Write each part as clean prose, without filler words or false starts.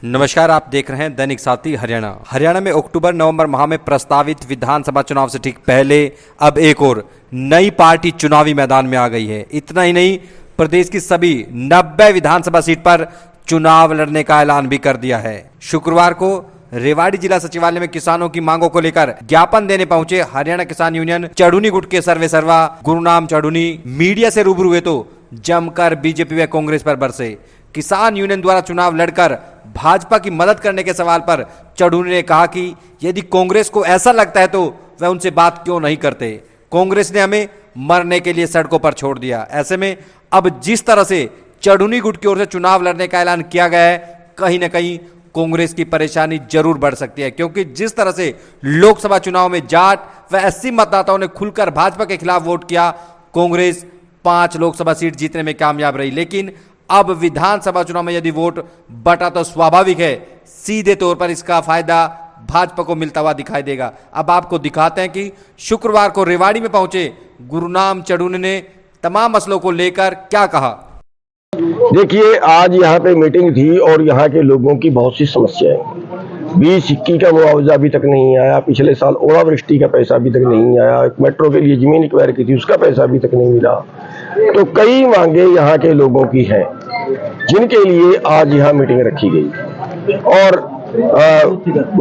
नमस्कार, आप देख रहे हैं दैनिक साथी हरियाणा। हरियाणा में अक्टूबर नवंबर माह में प्रस्तावित विधानसभा चुनाव से ठीक पहले अब एक और नई पार्टी चुनावी मैदान में आ गई है। इतना ही नहीं, प्रदेश की सभी 90 विधानसभा सीट पर चुनाव लड़ने का ऐलान भी कर दिया है। शुक्रवार को रेवाड़ी जिला सचिवालय में किसानों की मांगों को लेकर ज्ञापन देने पहुंचे हरियाणा किसान यूनियन चढ़ुनी गुट के सर्वेसर्वा गुरुनाम चढ़ुनी मीडिया से रूबरू हुए तो जमकर बीजेपी व कांग्रेस पर बरसे। किसान यूनियन द्वारा चुनाव लड़कर भाजपा की मदद करने के सवाल पर चढ़ुनी ने कहा कि यदि कांग्रेस को ऐसा लगता है तो वह उनसे बात क्यों नहीं करते। कांग्रेस ने हमें मरने के लिए सड़कों पर छोड़ दिया। ऐसे में अब जिस तरह से चढ़ुनी गुट की ओर से चुनाव लड़ने का ऐलान किया गया है, कहीं ना कहीं कांग्रेस की परेशानी जरूर बढ़ सकती है, क्योंकि जिस तरह से लोकसभा चुनाव में जाट व एससी मतदाताओं ने खुलकर भाजपा के खिलाफ वोट किया, कांग्रेस 5 लोकसभा सीट जीतने में कामयाब रही। लेकिन अब विधानसभा चुनाव में यदि वोट बटा तो स्वाभाविक है सीधे तौर पर इसका फायदा भाजपा को मिलता हुआ दिखाई देगा। अब आपको दिखाते हैं कि शुक्रवार को रेवाड़ी में पहुंचे गुरुनाम चढ़ुनी ने तमाम मसलों को लेकर क्या कहा। देखिए, आज यहाँ पे मीटिंग थी और यहाँ के लोगों की बहुत सी समस्याएं। 20-21 का मुआवजा अभी तक नहीं आया, पिछले साल ओलावृष्टि का पैसा अभी तक नहीं आया, मेट्रो के लिए जमीन एक्वायर की थी उसका पैसा अभी तक नहीं मिला। तो कई मांगे यहाँ के लोगों की हैं जिनके लिए आज यहाँ मीटिंग रखी गई और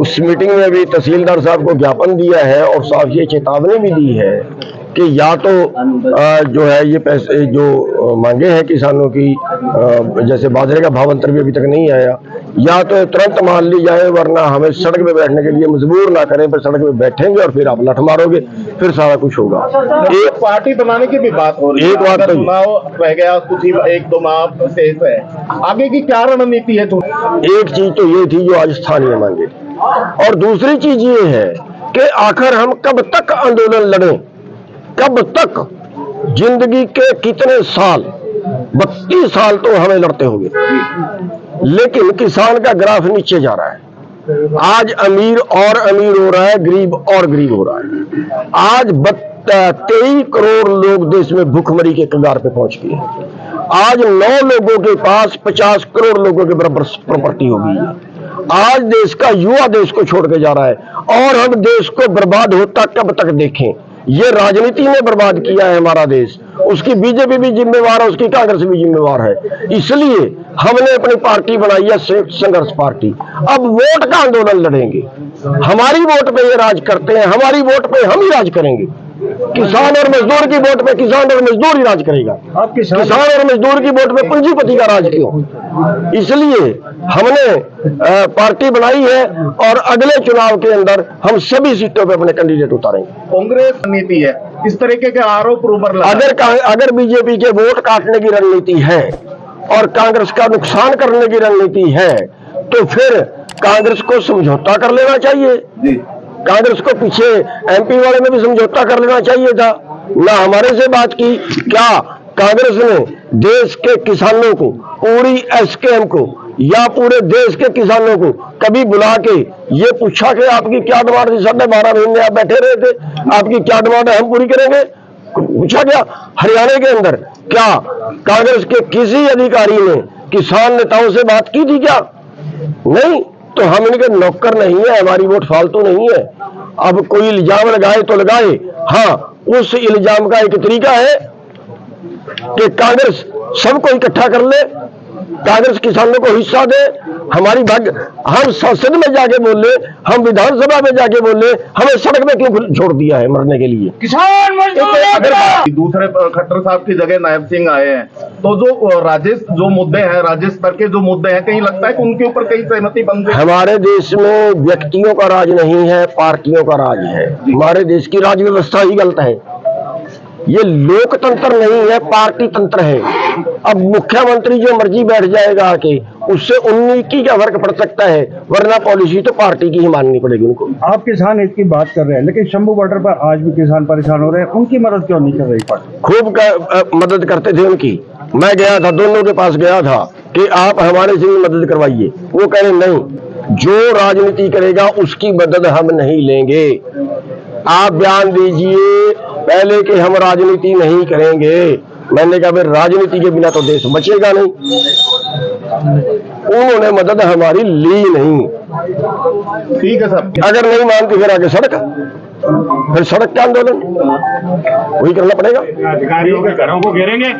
उस मीटिंग में भी तहसीलदार साहब को ज्ञापन दिया है और साफ ये चेतावनी भी दी है कि या तो जो है ये पैसे जो मांगे हैं किसानों की, जैसे बाजरे का भाव अंतर भी अभी तक नहीं आया, या तो तुरंत मान ली जाए, वरना हमें सड़क पे बैठने के लिए मजबूर ना करें। फिर सड़क पे बैठेंगे और फिर आप लठ मारोगे, फिर सारा कुछ होगा। एक पार्टी बनाने की भी बात हो रही है। एक बात तो चुनाव रह गया, कुछ ही 1-2 माह शेष है, आगे की क्या रणनीति है? एक चीज तो ये थी जो आज स्थानीय मांगे, और दूसरी चीज ये है कि आखिर हम कब तक आंदोलन लड़ें, कब तक? जिंदगी के कितने साल, 32 साल तो हमें लड़ते होंगे, लेकिन किसान का ग्राफ नीचे जा रहा है। आज अमीर और अमीर हो रहा है, गरीब और गरीब हो रहा है। आज 23 करोड़ लोग देश में भूखमरी के कगार पे पहुंच गए हैं। आज 9 लोगों के पास 50 करोड़ लोगों के बराबर प्रॉपर्टी हो गई है। आज देश का युवा देश को छोड़ के जा रहा है और हम देश को बर्बाद होता कब तक देखें? ये राजनीति ने बर्बाद किया है हमारा देश, उसकी बीजेपी भी जिम्मेवार है, उसकी कांग्रेस भी जिम्मेवार है। इसलिए हमने अपनी पार्टी बनाई है संयुक्त संघर्ष पार्टी। अब वोट का आंदोलन लड़ेंगे, हमारी वोट पे ये राज करते हैं, हमारी वोट पे हम ही राज करेंगे। किसान और मजदूर की वोट पे किसान और मजदूर ही राज करेगा। अब किसान और मजदूर की वोट पे पूंजीपति का राज क्यों? इसलिए हमने पार्टी बनाई है और अगले चुनाव के अंदर हम सभी सीटों पे अपने कैंडिडेट उतारेंगे। कांग्रेस नीति है, इस तरीके के आरोप ऊपर अगर बीजेपी के वोट काटने की रणनीति है और कांग्रेस का नुकसान करने की रणनीति है, तो फिर कांग्रेस को समझौता कर लेना चाहिए। कांग्रेस को पीछे एमपी वाले में भी समझौता कर लेना चाहिए था ना। हमारे से बात की क्या? कांग्रेस ने देश के किसानों को, पूरी एसकेएम को या पूरे देश के किसानों को कभी बुला के ये पूछा कि आपकी क्या डिमांड थी? 12.5 महीने आप बैठे रहे थे, आपकी क्या डिमांड है, हम पूरी करेंगे? पूछा गया? हरियाणा के अंदर क्या कांग्रेस के किसी अधिकारी ने किसान नेताओं से बात की थी क्या? नहीं। तो हम इनके नौकर नहीं है, हमारी वोट फालतू नहीं है। अब कोई इल्जाम लगाए तो लगाए, हाँ, उस इल्जाम का एक तरीका है कि कांग्रेस सबको इकट्ठा कर ले, कांग्रेस किसानों को हिस्सा दे। हमारी हम संसद में जाके बोले, हम विधानसभा में जाके बोले, हमें सड़क में क्यों छोड़ दिया है मरने के लिए? किसान मजदूर। दूसरे खट्टर साहब की जगह नायब सिंह आए हैं, तो जो मुद्दे हैं, राज्य स्तर के जो मुद्दे हैं, कहीं लगता है कि उनके ऊपर कहीं सहमति बन गई? हमारे देश में व्यक्तियों का राज नहीं है, पार्टियों का राज है। हमारे देश की राज व्यवस्था ही गलत है। ये लोकतंत्र नहीं है, पार्टी तंत्र है। अब मुख्यमंत्री जो मर्जी बैठ जाएगा आके, उससे 19 का फर्क पड़ सकता है, वरना पॉलिसी तो पार्टी की ही माननी पड़ेगी उनको। आप किसान हित की बात कर रहे हैं, लेकिन शंभू बॉर्डर पर आज भी किसान परेशान हो रहे हैं, उनकी मदद क्यों नहीं कर रही पार्टी? खूब मदद करते थे उनकी। मैं गया था, दोनों के पास गया था कि आप हमारे से भी मदद करवाइए। वो कह रहे नहीं, जो राजनीति करेगा उसकी मदद हम नहीं लेंगे। आप बयान दीजिए पहले कि हम राजनीति नहीं करेंगे। मैंने कहा फिर राजनीति के बिना तो देश बचेगा नहीं। उन्होंने मदद हमारी ली नहीं। ठीक है सर। अगर नहीं मानती फिर आगे सड़क, फिर सड़क का आंदोलन वही करना पड़ेगा। अधिकारियों के घरों को घेरेंगे।